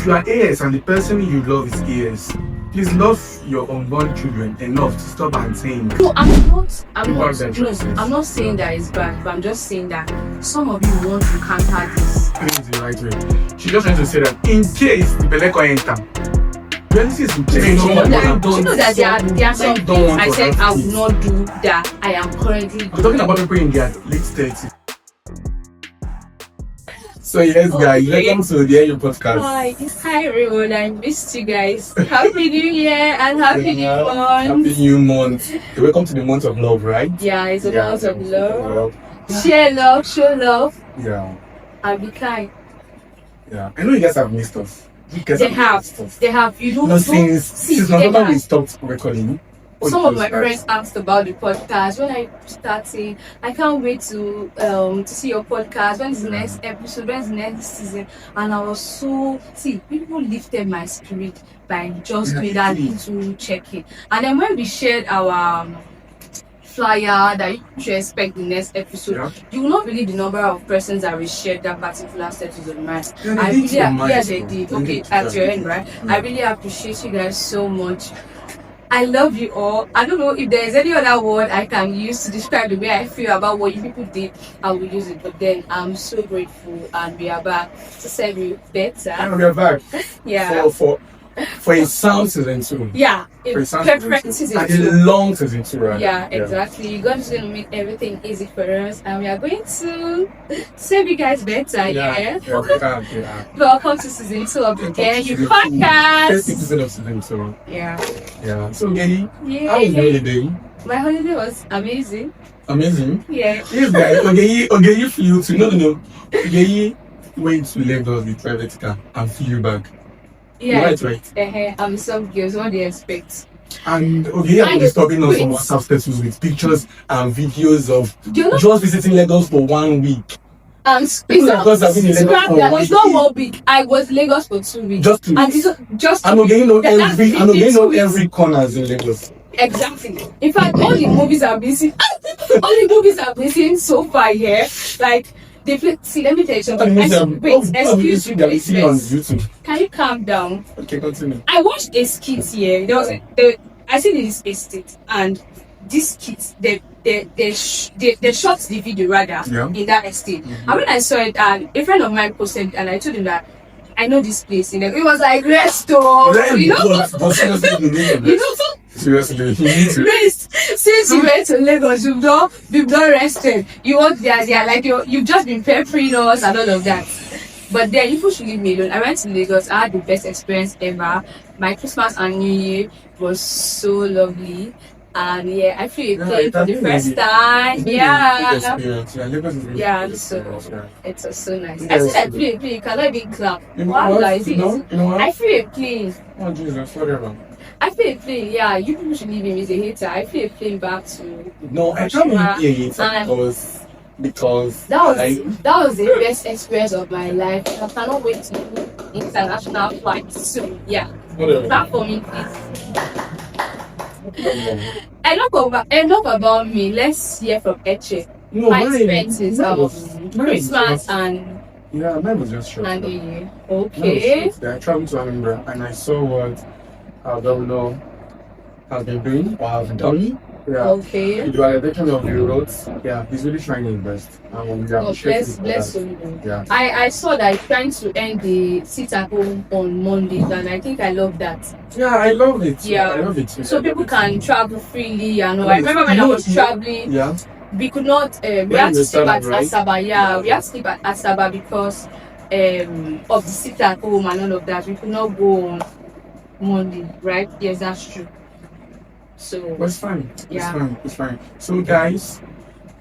if you are AS and the person you love is AS, please love your unborn children enough to stop and saying. No, I'm not saying that it's bad, but I'm just saying that some of you want to counter this. Please, the right way. She just wants to say that in case the beleko enter. Reality is You know that there are some things I said I will not do that I am currently I'm talking about people in their late 30s. So yes, guys, welcome to the Your Podcast. Hi everyone, I missed you guys. Happy New Year and Happy New Month. Happy New Month. Welcome to the month of love, right? Yeah, it's a month of love. Share love, show love. Yeah. And be kind. Yeah. I know you guys have missed us. They have. You don't since November we stopped recording. Some of my friends asked about the podcast when I started. I can't wait to see your podcast. When's the next episode? When's the next season? And I was people lifted my spirit by just doing that little check-in. And then when we shared our flyer that you should expect the next episode, you will not believe the number of persons that we shared that particular status of mine. They did. Okay, at your end, right? I really appreciate you guys so much. I love you all. I don't know if there is any other word I can use to describe the way I feel about what you people did. I will use it. But then I'm so grateful, and we are back to serve you better. And we are back. Yeah. For a sound season 2. Yeah. Perfect season 2. And a long season 2, right? Yeah, exactly. God is going to make everything easy for us, and we are going to serve you guys better. Yeah. Welcome to season 2 of the GENOTYPE podcast. First season of season 2. Yeah. So, Gedi, how was your holiday? My holiday was amazing. Amazing? Yeah. Yes, guys. Ogeyi flew to no. Ogeyi went to Lagos with private car and flew back. Yeah. Right. I'm some girls. What do you expect? And Ogeyi was talking on some WhatsApp status with pictures and videos of just visiting Lagos for 1 week. It's not 1 week. I was Lagos for 2 weeks. Just 2 weeks. And Ogeyi know every corners in Lagos. Exactly. In fact, all the movies I've been seeing so far here, like they play. See, let me tell you something. Excuse me, please. Can you calm down? Okay, continue. I watched a skit here. I see this estate, and this skit, they shot the video rather in that estate. And when I saw it, and a friend of mine posted it, and I told him that I know this place. It was like resto. Seriously, you need to rest. Since you went to Lagos, you've not rested. You want there, like you've just been peppering us and all of that. But then you should leave me alone. I went to Lagos. I had the best experience ever. My Christmas and New Year was so lovely. And I feel a plane for the first time. It was so nice. I said I feel a plane. You cannot even clap. I feel a plane. Oh Jesus, whatever. I feel a plane. Yeah, you people should leave him as a hater. I feel a plane back to. No, I can't be a hater because that was the best experience of my life. I cannot wait to do international flights soon. Yeah, clap for me, please. Enough about me. Let's hear from Eche. My experiences of Christmas and mine was just short. And okay. I traveled to Anambra and I saw what our governor has been doing or has done. Yeah. Okay. The validation of the roads. Yeah, he's really trying his best. Bless you. Yeah. I saw that he's trying to end the sit at home on Mondays, and I think I love that. Yeah, I love it. Yeah, I love it. So people can travel freely. I remember when I was traveling. Yeah. We could not. We had to sleep at Asaba. Yeah, we had to sleep at Asaba because of the sit at home and all of that. We could not go on Monday, right? Yes, that's true. So it's fine. It's fine. So guys,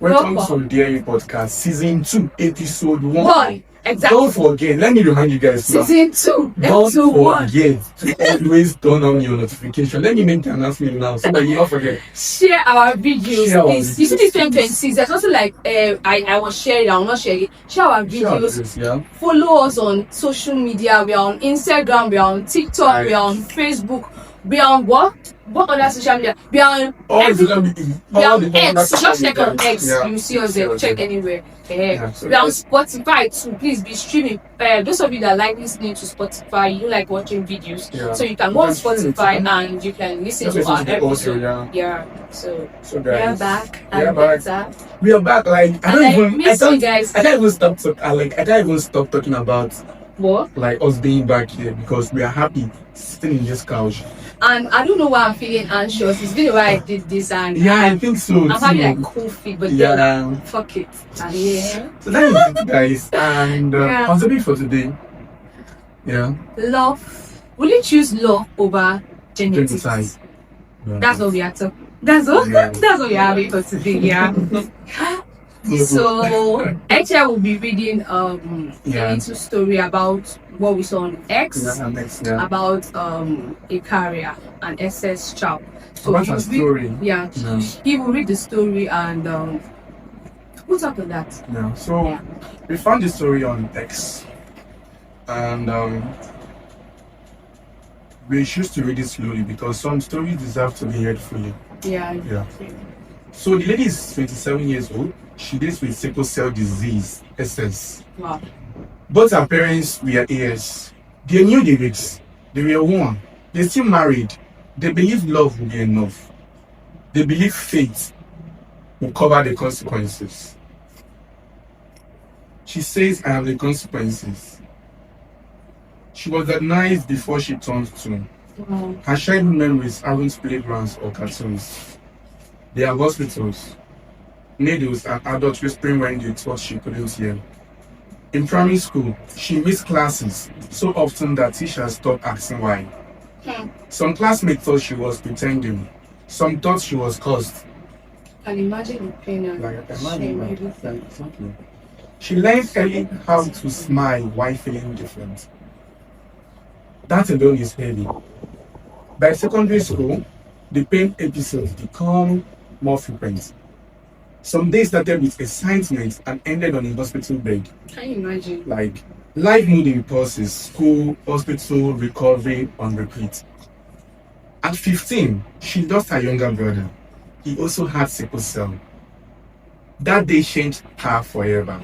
welcome to the GENOTYPE podcast, season 2, episode 1. Exactly. Don't forget. Let me remind you guys. Season 2, episode 1. Don't forget to always turn on your notification. Let me make the announcement now so that you don't forget. Share our videos. You see this 2026. There's also like I was sharing. I will not share it. Share our videos. Follow us on social media. We are on Instagram. We are on TikTok. We are on Facebook. Be on what? What other social media? Be on X. Just check on X. Yeah. You see us there. Check anywhere. So Be on Spotify too. Please be streaming. Those of you that like listening to Spotify, you like watching videos. So you can go on Spotify and you can listen to our episode. So guys, we are back. We are back. Like I can't even stop talking about what? Like us being back here because we are happy sitting in this couch. And I don't know why I'm feeling anxious. It's been a while I did this, and I think so. I'm having like cool feet, but then fuck it. So that is it, guys. And on the for today, love. Will you choose love over genetics? That's what we are talking. That's what we are having for today. Yeah. So actually, I will be reading a little story about what we saw on X about a carrier, an SS child. So about a story. He will read the story and we'll talk on that. So we found the story on X, and we choose to read it slowly because some stories deserve to be read fully. So the lady is 27 years old. She lives with sickle cell disease, SS. Wow. Both her parents were AS. They knew the risks. They were one. They still married. They believed love would be enough. They believed fate will cover the consequences. She says, I have the consequences. She was diagnosed before she turned 2. Wow. Her childhood memories aren't playgrounds or cartoons. They are hospitals, needles, and adults whispering when they thought she couldn't hear. In primary school, she missed classes so often that teachers stopped asking why. Some classmates thought she was pretending. Some thought she was cursed. Can imagine the pain and shame. She learned early how to smile while feeling different. That alone is heavy. By secondary school, the pain episodes become more frequent. Some days started with excitement and ended on a hospital bed. Can you imagine? Like life moving pulses, school, hospital, recovery on repeat. At 15, she lost her younger brother. He also had sickle cell. That day changed her forever.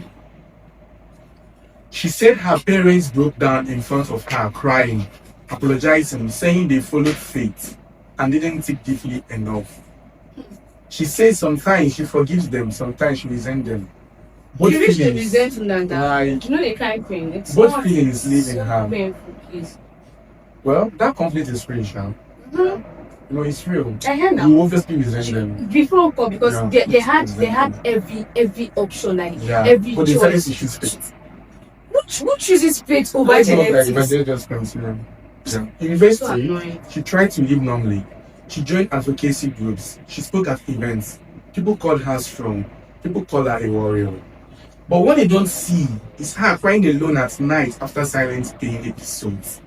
She said her parents broke down in front of her, crying, apologizing, saying they followed fate and didn't think deeply enough. She says sometimes she forgives them, sometimes she resents them. Both you feelings, resent them that, you know the kind of pain. It's both feelings live in her. Painful, please. Well, that conflict is real, Sean. You know, it's real. I hear now. You obviously resent them. Before, because they had every option, like every but choice. But they decided to choose fate. Who chooses fate over genetics? University, she tried to live normally. She joined advocacy groups. She spoke at events. People called her strong. People call her a warrior. But what they don't see is her crying alone at night after silent pain episodes.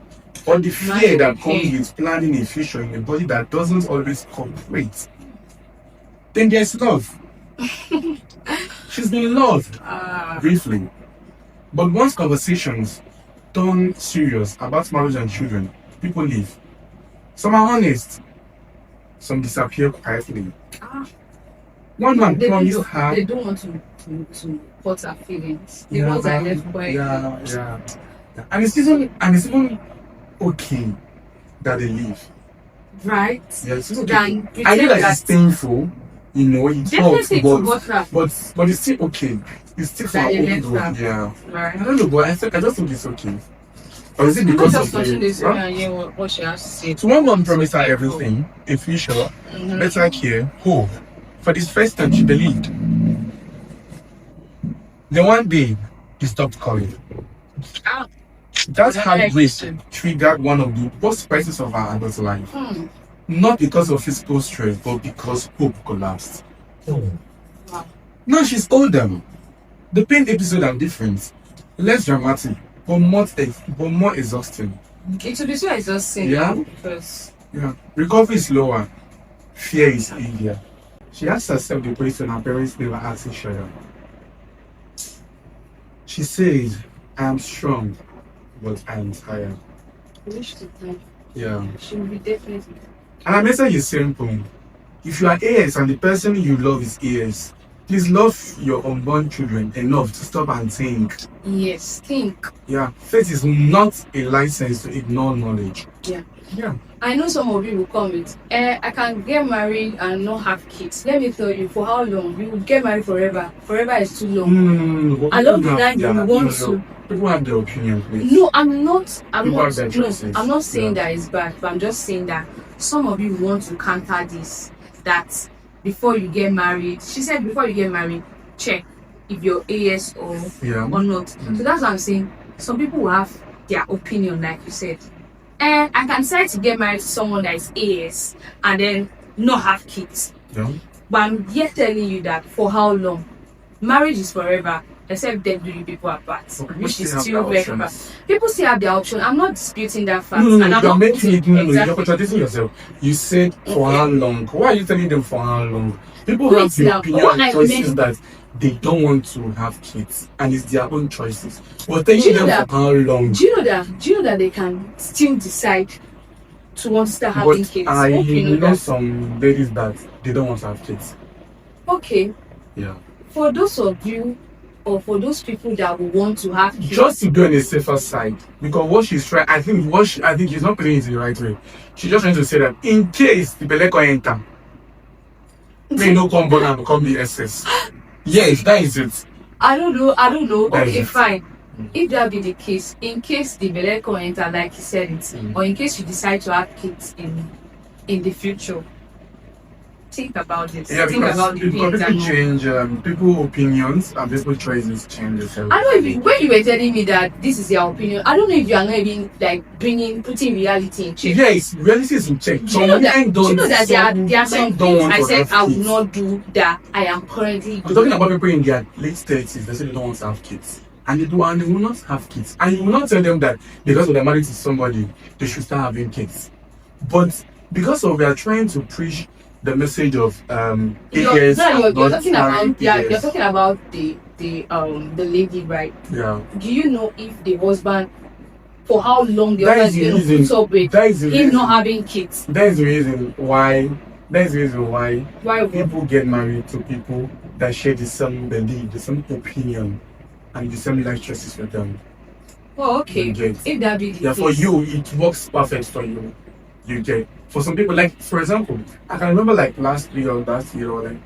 Or the fear that comes with planning a future in a body that doesn't always cooperate. Then there's love. She's been loved briefly. But once conversations turn serious about marriage and children, people leave. Some are honest. Some disappear quietly. One man promised her. They don't want to hurt her feelings. The ones are left quiet. And it's even okay that they leave. Right. Yeah, it's okay. I know that it's painful, you know, it hurts, but it's still okay. It's still for our own good. Right. I don't know, but I just think it's okay. Or is it because of what she has to say? So one man promised her everything, a future, better care, hope. For this first time, she believed. Then one day, he stopped calling. That heartbreak triggered one of the worst crises of her adult life. Not because of physical stress, but because hope collapsed. Now she's older. The pain episodes are different, less dramatic, but more exhausting. It will be so exhausting. Because recovery is slower, fear is heavier. She asked herself the question her parents never asked each other. She said, I am strong, but I am tired. Yeah. She will be definitely. And my message is simple. If you are AS and the person you love is AS, please love your unborn children enough to stop and think. Yes, think. Yeah, faith is not a license to ignore knowledge. Yeah. Yeah. I know some of you will come with, I can get married and not have kids. Let me tell you, for how long? You will get married forever. Forever is too long. But Along people the line, have you want to. People have their opinion, please. No, I'm not. People have their No, choices. I'm not saying Yeah. that it's bad, but I'm just saying that some of you want to counter this. That before you get married, she said before you get married, check if you're AS or not. So that's what I'm saying. Some people will have their opinion, like you said. And I can decide to get married to someone that is AS and then not have kids. Yeah. But I'm here telling you that for how long? Marriage is forever, except death do you people apart, which is still very bad. People still have their option. I'm not disputing that fact. No, and I'm you're not making it. No, exactly. you're contradicting yourself. You said for how long? Why are you telling them for how long? People Wait have the now, opinion what and I choices meant- that they don't want to have kids, and it's their own choices. We're telling Do you know them that- for how long? Do you know that they can still decide to want to start having But kids? I Hope you know that. some ladies that they don't want to have kids. Okay, Yeah. for those of you or for those people that will want to have kids, Just to be on the safer side, because what she's trying, I think she's not putting it in the right way. She's just trying to say that in case the belly can enter, may no come born and become the SS. Yes, that is it. I don't know. That is Okay, it. fine. If that be the case, in case the belly can enter, like you said it, or in case you decide to have kids in the future, think about this. Yeah, Think about the because things. people change, people's opinions and people's choices change. So. I don't know when you were telling me that this is your opinion. I don't know if you are not even like putting reality in check. Yes, reality is in check. Do you know that there are some things I said I would kids. not do that I am currently I'm talking about people in their late 30s, they say they don't want to have kids. And they do, and they will not have kids. And you will not tell them that because they're married to somebody, they should start having kids. But because of we are trying to preach the message of you're talking about you're talking about the lady, right? Yeah. Do you know if the husband, for how long the That husband is is going to put up with that is the him reason. not having kids? That is the reason why. That is the reason why Why? people get married to people that share the same belief, the same opinion, and the same life choices with them. Oh, okay. You get. If that be the Yeah, case. for you, it works perfect for you. You get. For some people, like for example, I can remember like last year, like,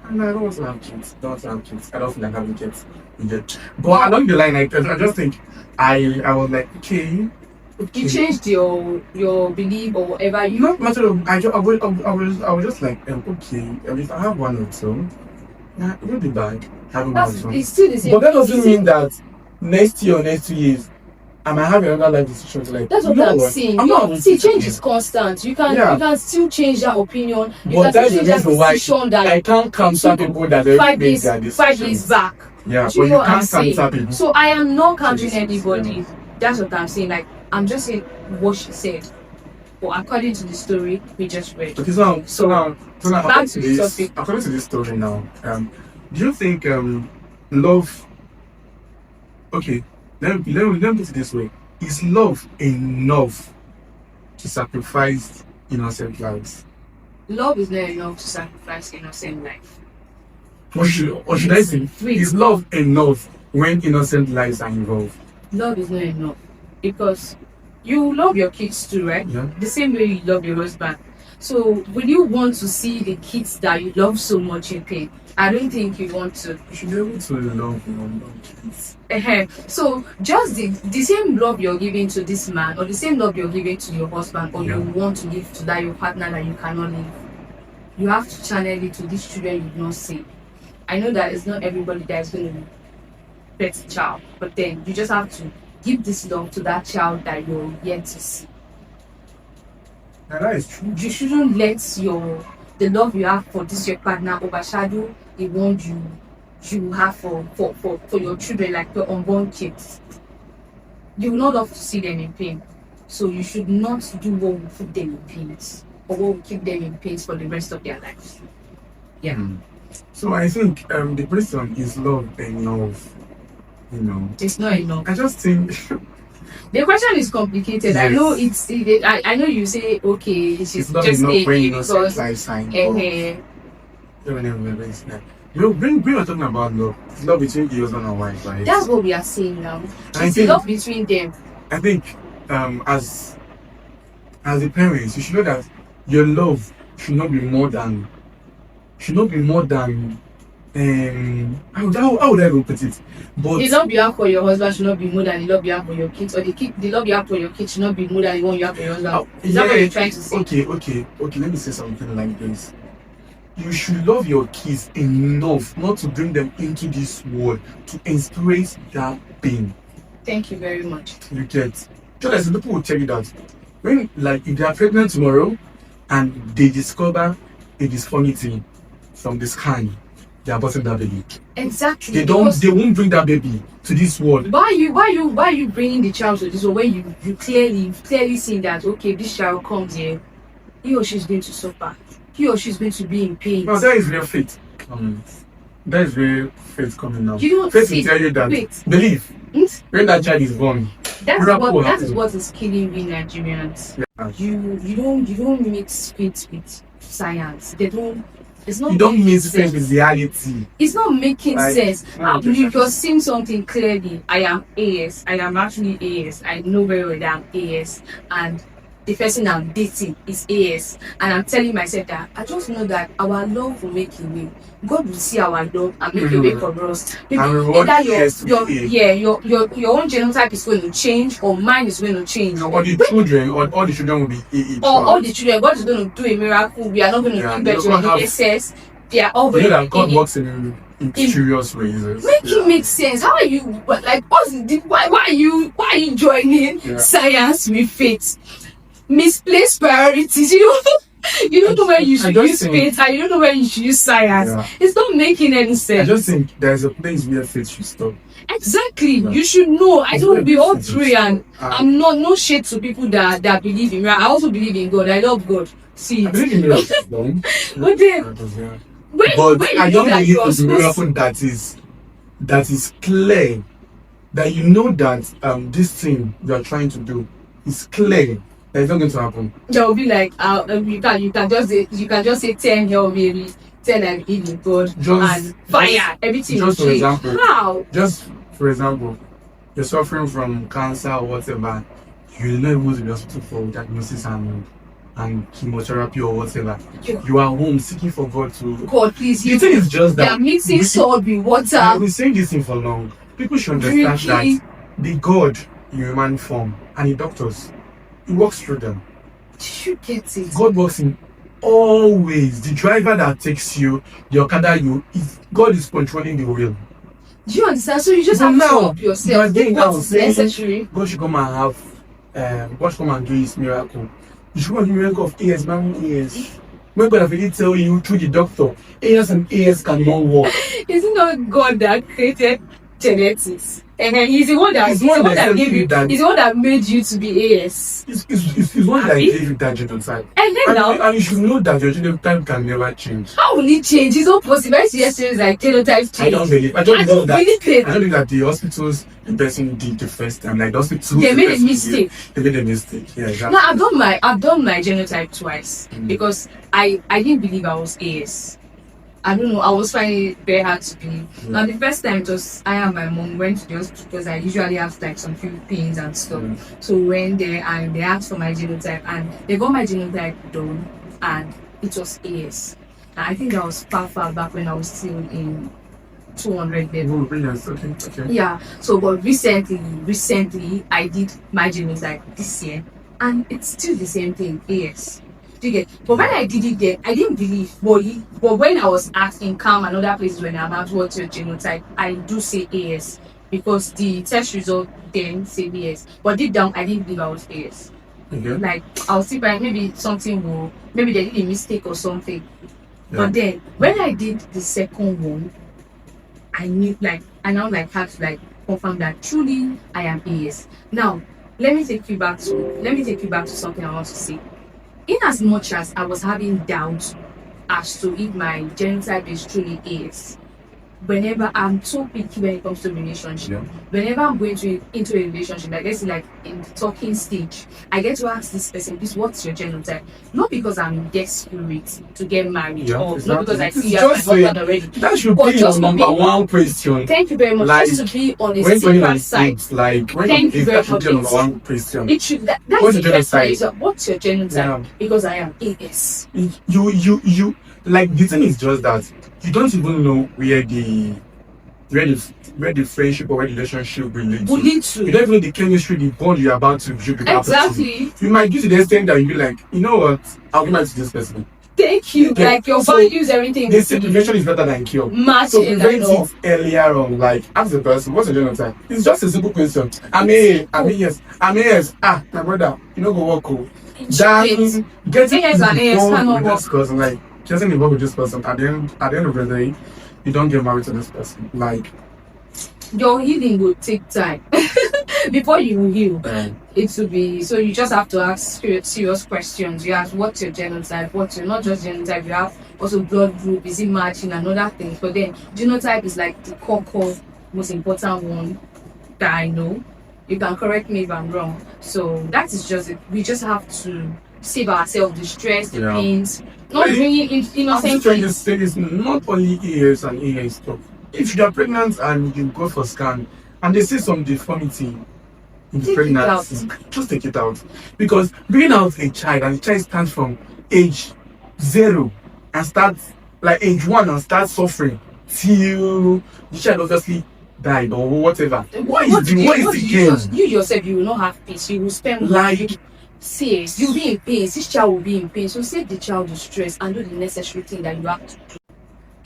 I don't want to have kids. Don't want to have kids. I don't feel like having kids. You get. But along the line, I just think I was like, okay. You changed your belief or whatever. You Not matter of I was just like okay, if I have one or two, yeah, it won't be bad having one or two. it's still the same. But that doesn't mean that next year or next 2 years I might have another life decision to like. That's what I'm saying. See, change is constant. You can still change that opinion. You But can that's still the change that reason why decision that I can't counter people that they five make their days decisions. back. Yeah, Do but you you know what I'm can't saying? counter people. So I am not countering anybody. That's what I'm saying. Like I'm just saying what she said. But according to the story we just read. Okay, so now back to the topic. According to this story now, do you think love? Okay, let me put it this way: is love enough to sacrifice innocent lives? Love is not enough to sacrifice innocent life. Or should I say, is love enough when innocent lives are involved? Love is not enough because you love your kids too, right? Yeah. The same way you love your husband. So will you want to see the kids that you love so much in pain? I don't think you want to. You should be able to love your kids. So just the same love you're giving to this man or the same love you're giving to your husband or you want to give to that your partner that you cannot leave, you have to channel it to these children you've not seen. I know that it's not everybody that is going to pet a child, but then you just have to give this love to that child that you're yet to see. Now that is true. You shouldn't let the love you have for this your partner overshadow the one you have for your children, like your unborn kids. You will not love to see them in pain. So you should not do what will put them in pain or what will keep them in pain for the rest of their lives. Yeah. So I think the question is love enough. It's not enough. I just think The question is complicated. I Yes. know I know you say okay, she's It's not just enough a when you know because sex life sign. eh, We were talking about love. It's love between the husband and wife, right? that's what we are saying now. I It's think- love between them. I think as a parent, you should know that your love should not be more than how would I even put it? But The love you have for your husband should not be more than the love you have for your kids, or the love you have for your kids should not be more than the one you have for your husband. Is that what you're trying to say? Okay. Let me say something like this. You should love your kids enough not to bring them into this world to experience that pain. Thank you very much. You get. Just as people will tell you that when, like, if they are pregnant tomorrow and they discover a dysfunction from the scan, they are aborting that baby. Exactly. They won't bring that baby to this world. Why are you bringing the child to this world when you clearly see that okay, this child comes here, he or she's going to suffer, he or she's going to be in pain. Now that is real faith. That is where faith coming now. You don't faith see. will tell you that Wait. believe Hmm? when that child is born. That miracle is happen. what is killing we Nigerians. Yeah. You don't mix faith with science. It's not You don't making mix faith sense. with reality. It's not making Like, sense. no, You're seeing something clearly. I am AS. I am actually AS. I know very well that I'm AS. And the person I'm dating is AS. And I'm telling myself that I just know that our love will make a way. God will see our love and make a way for us. Maybe And reward either yes to your A. your own genotype is going to change or mine is going to change. All the children, or all the children will be AA. Or all the children, God is going to do a miracle. We are not going to Yeah, give they birth to don't any have- excess. They are all You know very that God AA. works in mysterious ways. Make it make sense. How are you like why are you joining Yeah. science with faith? Misplaced priorities. You don't know where you should use faith and you don't know where you should use science. Yeah. It's not making any sense. I just think there's a place where faith should stop. Exactly. Yeah. You should know. I don't we all It's pray and Ah. I'm not no shade to people that believe in me. I also believe in God. I love God. See I it. believe in miracles, though. But then Yeah. when But you I know don't that believe you're it's a supposed miracle that is clear, that you know that this thing you are trying to do is clear that it's not going to happen. there will be like you can just say 10 Hail Mary, 10 I believe in God and fire everything will just for change. example. How? Just for example, you're suffering from cancer or whatever, you'll not even go to the hospital for diagnosis and chemotherapy or whatever. Yeah. You are home seeking for God to. God please The you. thing is just They that are mixing salt with I've water. been saying this thing for long. People should understand Really? that the God in human form and the doctors, He works through them. You get it. God works in all ways. The driver that takes you, the Okada God is controlling the wheel. Do you understand? So you just So have to now, up you are yourself. getting What now is saying necessary? God should come and God should come and do His miracle. You should come and do miracle of AS, man, AS. When God have already tell you through the doctor, AS and AS cannot work. Is it not God that created genetics? And then he's the one that He's the one that gave you that- he's the one that made you to be AS. It's one that Abi? gave you that genotype. And then now And you should know that your genotype can never change. how will it change? It's not possible. Yesterday is like genotype change. I don't believe that. I don't believe that the hospitals the person did the first time. Like the hospitals, They the made a person mistake. They made a mistake. Yeah, exactly. No, I've done my genotype twice because I didn't believe I was AS. I don't know, I was finding it very hard to believe. Now the first time it was I and my mom went to the hospital because I usually have like some few pains and stuff. So we went there and they asked for my genotype and they got my genotype done and it was AS. And I think that was far back when I was still in 200 level. Oh, yes, okay. Yeah. So but recently I did my genotype this year and it's still the same thing, AS. Do you get? But when I did it there, I didn't believe. But when I was asking CAM and other places when I'm asked what's your genotype, I do say AS because the test result then said AS. But deep down, I didn't believe I was AS. Okay. Like I'll see, maybe maybe they did a mistake or something. Yeah. But then when I did the second one, I knew I now had to confirm that truly I am AS. Now let me take you back to something I want to say. In as much as I was having doubts as to if my genotype is truly AS, whenever I'm so picky when it comes to relationship, Yeah. whenever I'm going into a relationship, like let's say like in the talking stage, I get to ask this person, please, what's your genotype? Not because I'm desperate to get married, Yeah, or exactly. not because I It's see you as my just husband already. that should But be just your to number be- one question. Thank you very much. Like, Just to be on a when going safer on side. dates, like when Thank you you date, very that should be your much. number one question. It should that's What's the your first genotype? question. What's your genotype? Yeah. Because I am AS. You like the thing is just that you don't even know where the friendship or where the relationship will lead Will to. lead to. You don't even know the chemistry, the bond you're about to build with that person. Exactly. You might get to the extent that you be like, you know what, I'll give married to this person. Thank you. Okay. Like your So, values, everything. They say prevention is better than cure. Match So it, prevent I know. it earlier on. Like ask the person, what's your genotype? It's just a simple question. I mean yes. Ah, my brother, you know go work. Then getting AS and AS involved cannot with work. this person, like getting involved with this person at the end of the day, you don't get married to this person. Like Your healing will take time. Before you will heal, it will be so you just have to ask serious questions. You ask what's your genotype, what's your not just genotype, you have also blood group, is it matching and other things. But then genotype is like the core most important one that I know. You can correct me if I'm wrong. So that is just it. We just have to save ourselves the stress, the pains, not bringing in I'm innocent just trying to things. say this, not only EAs and EAs stuff. If you are pregnant and you go for scan and they see some deformity in the Take it pregnancy, just take it out. Because bringing out a child and the child starts from age 0 and starts like age 1 and starts suffering till the child obviously died or whatever. What is the gain? You yourself, you will not have peace. You will spend Like see, you'll be in pain. This child will be in pain. So save the child the stress and do the necessary thing that you have to do.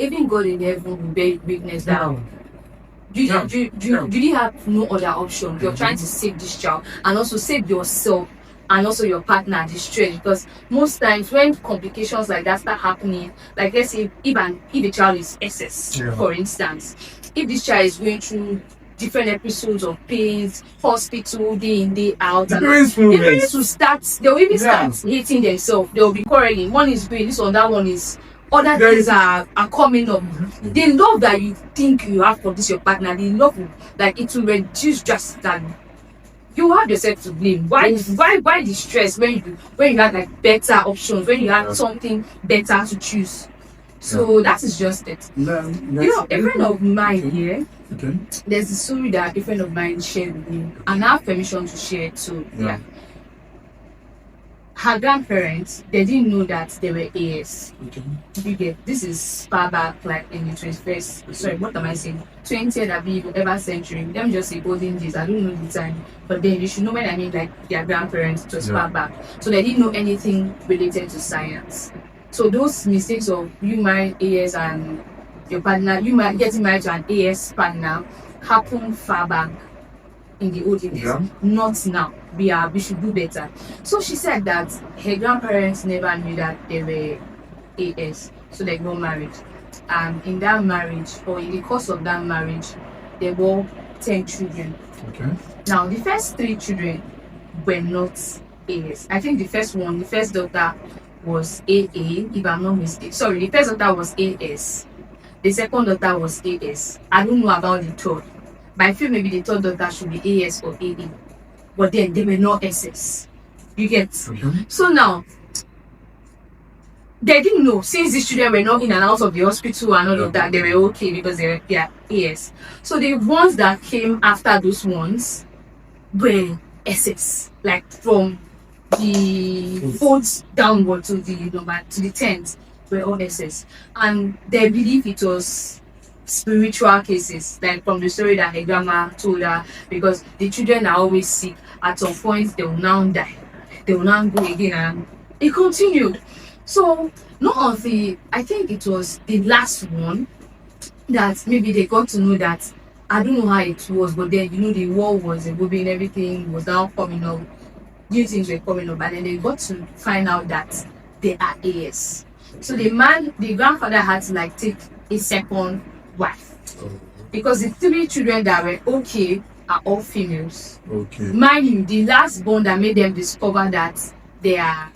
Even God in heaven will bear witness that you really have no other option. You're trying to save this child and also save yourself and also your partner the stress, because most times when complications like that start happening, like let's say if a child is SS, for instance, if this child is going through different episodes of pains, hospital day in day out, the and parents will start, they'll even start hating themselves. They'll be quarreling. One is doing this one, that one is other things are coming up. The love that you think you have for this your partner, the love like it will reduce drastically. You have yourself to blame. Why the stress when you have like better options, when you have something better to choose? So that is just it. You know, a friend of mine here, there's a story that a friend of mine shared with me, and I have permission to share it too. Yeah. Her grandparents, they didn't know that they were AS. You get, this is far back, like in the 21st, sorry, what am I saying? 20th, I believe, ever century. Let me just say golden days, I don't know the time. But then you should know when I mean like their grandparents, it was far back. So they didn't know anything related to science. So those mistakes of you marrying AS and your partner, you might getting married to an AS partner, happened far back in the olden days, not now. We should do better. So she said that her grandparents never knew that they were AS, so they got married. And in that marriage, or in the course of that marriage, they bore 10 children. Now the first 3 children were not AS. I think the first daughter was AA, if I'm not mistaken. Sorry, the first daughter was AS. The second daughter was AS. I don't know about the third, but I feel maybe the third daughter should be AS or AA. But then they were not SS. You get? So now, they didn't know, since these children were not in and out of the hospital and all of that, they were okay because they were AS. So the ones that came after those ones were SS, like from the 4th downward to the 10th were all SS. And they believe it was spiritual cases, like from the story that her grandma told her, because the children are always sick. At some point they will now die, they will now go again, and it continued. So not until I think it was the last one that maybe they got to know that, I don't know how it was, but then the war was evolving, everything was now coming up, new things were coming up, and then they got to find out that they are AS. So the grandfather had to like take a second wife, because the 3 children that were okay are all females. Mind you, the last born that made them discover that they are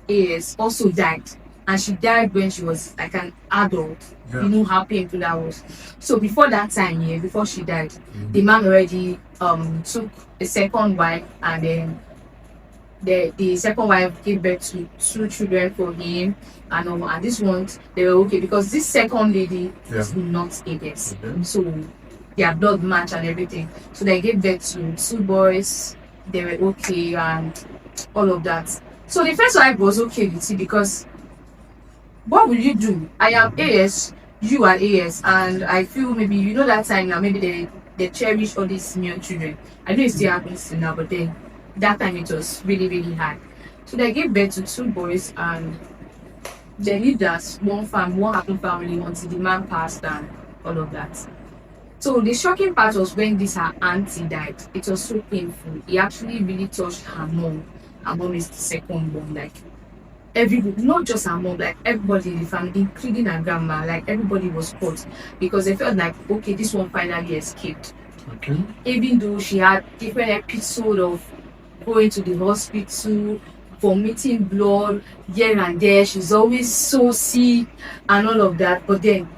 AS also died and she died when she was like an adult. Yeah. You know how painful that was. So before that time, before she died, the man already took a second wife, and then the second wife gave birth to 2 children for him, and this one they were okay because this second lady is not AS. So their blood match and everything. So they gave birth to 2 boys. They were okay and all of that. So the first wife was okay with it because what will you do? I am AS, you are AS, and I feel maybe that time now maybe they cherish all these new children. I know it still happens till now, but then that time it was really, really hard. So they gave birth to 2 boys, and they lived as one happy family until the man passed and all of that. So the shocking part was when her auntie died. It was so painful. It actually really touched her mom. Her mom is the second born. Like everybody, not just her mom, like everybody in the family, including her grandma, like everybody was caught because they felt like, okay, this one finally escaped. Okay. Even though she had different episodes of going to the hospital, vomiting blood here and there, she's always so sick and all of that, but then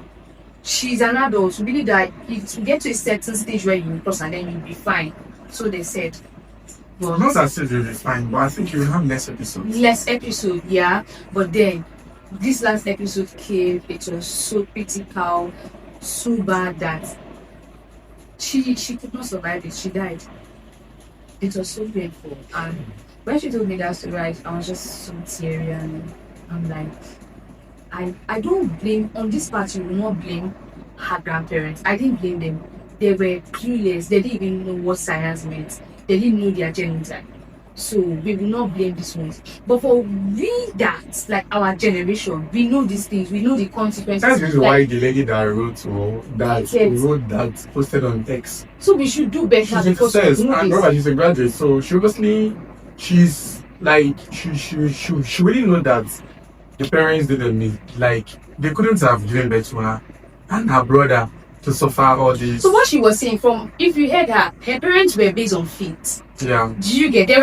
she's an adult. We believe that if you get to a certain stage where you cross and then you'll be fine. So they said. Well, not as if you'll be fine, but I think you will have less episodes. Less episode, yeah. But then this last episode came, it was so critical, so bad that she could not survive it. She died. It was so painful. And when she told me that story, I was just so teary, and I'm like, I don't blame, on this part you will not blame her grandparents. I didn't blame them. They were clueless. They didn't even know what science meant. They didn't know their genotype. So we will not blame these ones. But for we that, like our generation, we know these things, we know the consequences. That's why the lady that wrote that posted on X. So we should do better. She's success, and Robert, she's a graduate, so she obviously she's like she really know that the parents didn't need, like they couldn't have given birth to her and her brother to suffer all this. So what she was saying, from if you heard her parents were based on faith. Yeah. Do you get? They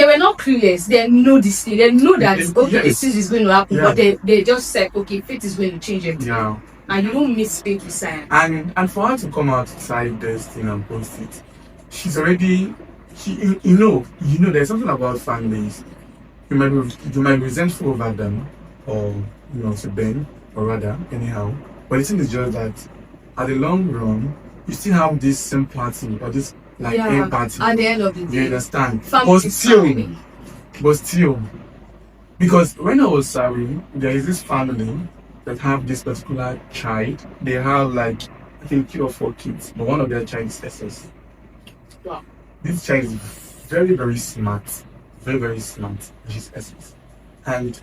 were not clueless. They know this thing. They know that this is going to happen, but they just said, okay, faith is going to change it. Yeah. And you don't mix faith with science. And for her to come outside this thing and post it, she's already you know there's something about families. You might be resentful over them, or to them, or rather anyhow. But the thing is just that at the long run, you still have this sympathy or this empathy. At the end of the day, you understand? Family. But still, because when I was serving, there is this family that have this particular child. They have like I think 3 or 4 kids, but one of their child is SS. Wow. This child is very, very smart. Very, very smart. She's SS. And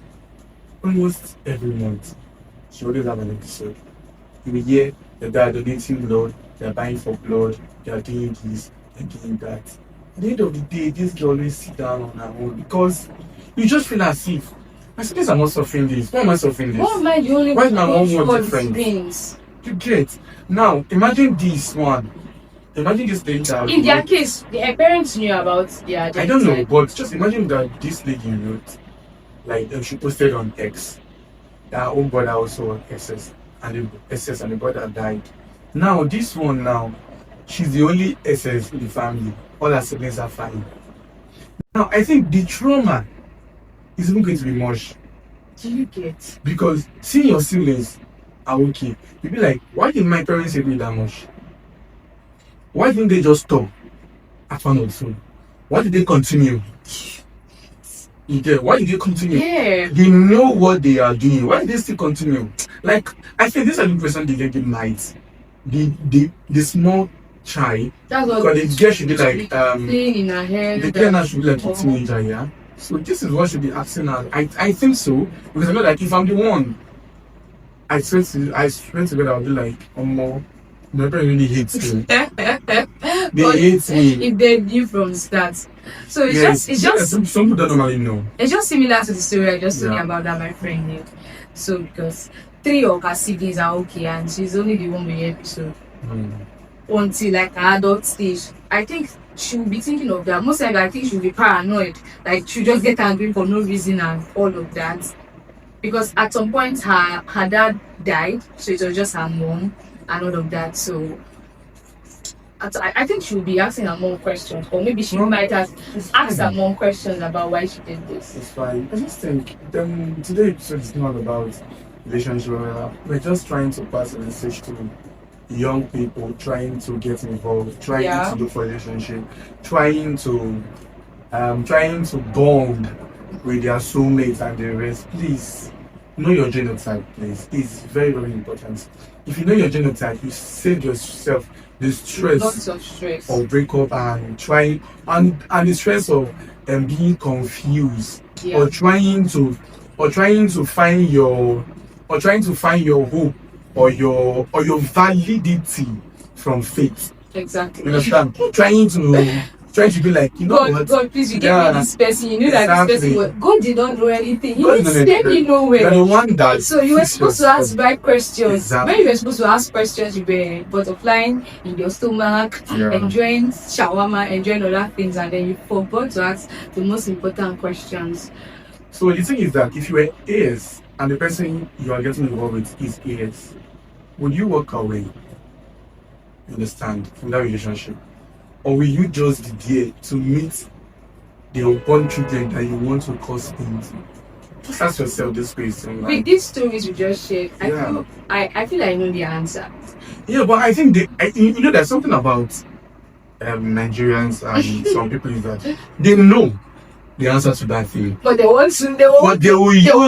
almost every month, she always have an episode. You will hear that they are donating blood, they are buying for blood, they are doing this, they are doing that. At the end of the day, this girl always sit down on her own because you just feel as if my siblings are not suffering this. Why am I suffering this? Why am I the only Why is my mom more different? You get. Now, imagine this one. Imagine this lady that in their case, their parents knew about their I don't know, but just imagine that this lady wrote, like she posted on X, that her own brother also on SS, and the brother died. Now this one she's the only SS in the family. All her siblings are fine. Now I think the trauma is even going to be much. Do you get? Because seeing your siblings are okay, you'll be like, why did my parents hate me that much? Why didn't they just stop at 1 or 2? Why did they continue? Why did they continue? Yeah. They know what they are doing. Why did they still continue? Like, I think this is the person the lady might. The small child. That's what because the girl should be like playing in her head. The girl now should be like a teenager, yeah. So this is what should be asking her. I think so. Because I know that if I'm the one, I swear to God, I'll be like, more. My parents really hates me. They hate me. If they knew from the start. So it's just some people don't normally know. It's just similar to the story I just told you about that my friend knew. So because 3 of her siblings are okay and she's only the one with the episode. Until like her adult stage. I think she will be thinking of that. Most likely I think she'll be paranoid. Like she'll just get angry for no reason and all of that. because at some point her dad died, so it was just her mom and all of that. So I think she'll be asking her mom questions, or maybe she might have asked her mom questions about why she did this. It's fine. I just think today's episode is not about relationship. We're just trying to pass a message to young people trying to get involved, trying to look for a relationship, trying to bond with their soulmates and the rest. Please know your genotype, please. It's very, very important. If you know your genotype, you save yourself the stress, lots of stress of breakup and trying and the stress of being confused or trying to find your hope or your validity from faith. Exactly. You understand? trying to be like, you know what? God, please, you gave me this person. You knew that this person was. God did not know anything. He didn't send me nowhere. You're the one that. So you were supposed to ask right questions. Exactly. When you were supposed to ask questions, you were butterflying in your stomach, enjoying shawarma, enjoying other things, and then you forgot to ask the most important questions. So the thing is that if you were AS and the person you are getting involved with is AS, would you walk away? You understand, from that relationship? Or will you just be there to meet the unborn children that you want to cause into? Just ask yourself this question. With these stories you just shared, I feel I know the answer. Yeah, but I think there's something about Nigerians and some people is that they know the answer to that thing. But they will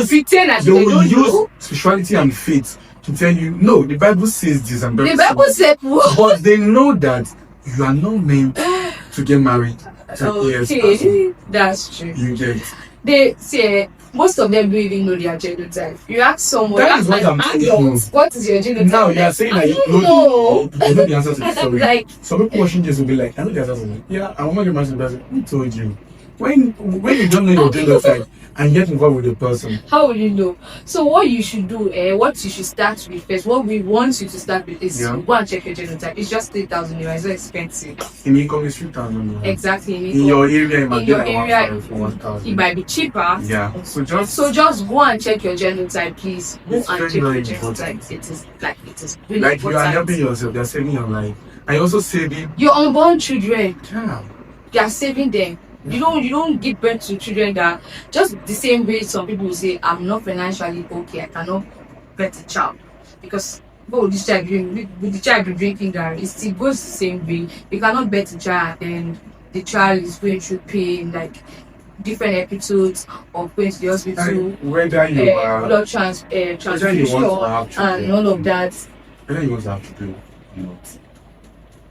pretend as they don't know. Spirituality and faith to tell you, no, the Bible says this and the Bible said what? But they know that you are not meant to get married to okay, that's true. You get. They say most of them don't even know their genotype. You ask someone, that is what I'm saying. What is your genotype? Now you are saying that you know the answer to the story. Like, some people watching this will be like, I know the answer to it. Yeah, I want to get married to the person. Who told you? When you don't know your genotype and get involved with the person, how will you know? So what you should do, what you should start with first, what we want you to start with is go and check your genotype. It's just 3,000 euros. It's not expensive. In income is 3,000. Exactly. In your area, it might be cheaper. Yeah. So just go and check your genotype, please. Go and check your genotype. It is really like important. You are helping yourself. They're saving your life. And you're also saving your unborn children. Yeah. They are saving them. You don't give birth to children that just the same way some people will say, I'm not financially okay, I cannot birth a child. Because with the child be drinking that, it still goes the same way. You cannot birth a child and the child is going through pain, like different episodes of going to the hospital, whether you are blood transfusion and all of that. Whether you want to have children or not,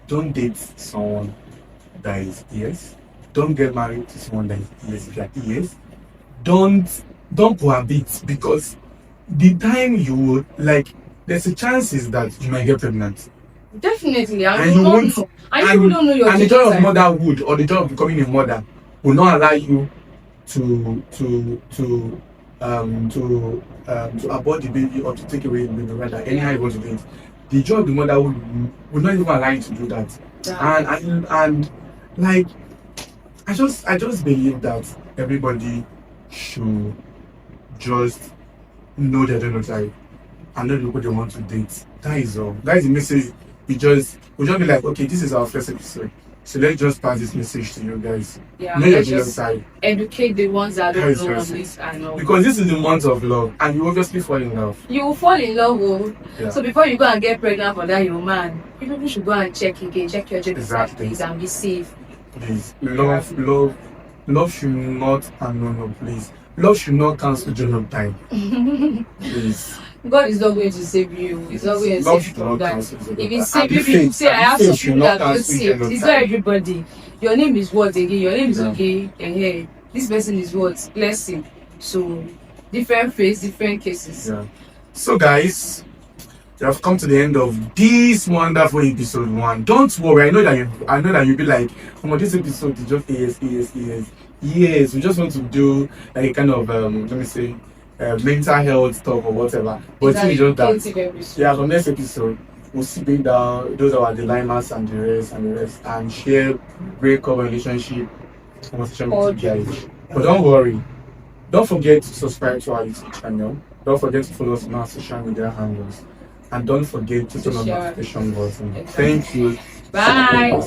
don't date someone that is ES. Don't get married to someone that is ES if you are ES. Don't cohabit, because the time you would there's a chances that you might get pregnant. Definitely, and you won't know. And you don't know your. And the joy of motherhood or the joy of becoming a mother will not allow you to abort the baby or to take away the baby, rather anyhow you want to do it. The joy of the motherhood will not even allow you to do that. And I just believe that everybody should just know their genotype and know the people they want to date. That is all. That is the message. We'll just be like, okay, this is our first episode, so let's just pass this message to you guys. Yeah, know your genotype. Educate the ones that don't know on this. I know. Because this is the month of love, and you obviously fall in love. You will fall in love, Yeah. So before you go and get pregnant for that your man, you should go and check again, check your genotype, please, and be safe. Please, love should not, please. Love should not cancel genotype. Please. God is not going to save you. He's not going to save you from that. If He save you, you say, I have some people that will save. It's not everybody. Your name is what again? Your name is okay. Hey, this person is what? Blessing. So, different face, different cases. Yeah. So, guys, we have come to the end of this wonderful episode 1. Don't worry, I know that you'll be like, this episode is just ES. Yes, we just want to do like a kind of mental health talk or whatever. But it's just that. Yeah, from next episode we'll sit down, those are the dilemmas and the rest, and share breakup relationship conversation with you guys. But don't worry, don't forget to subscribe to our YouTube channel. Don't forget to follow us on our social media handles. And don't forget to turn on the share. notification button. Exactly. Thank you. Bye.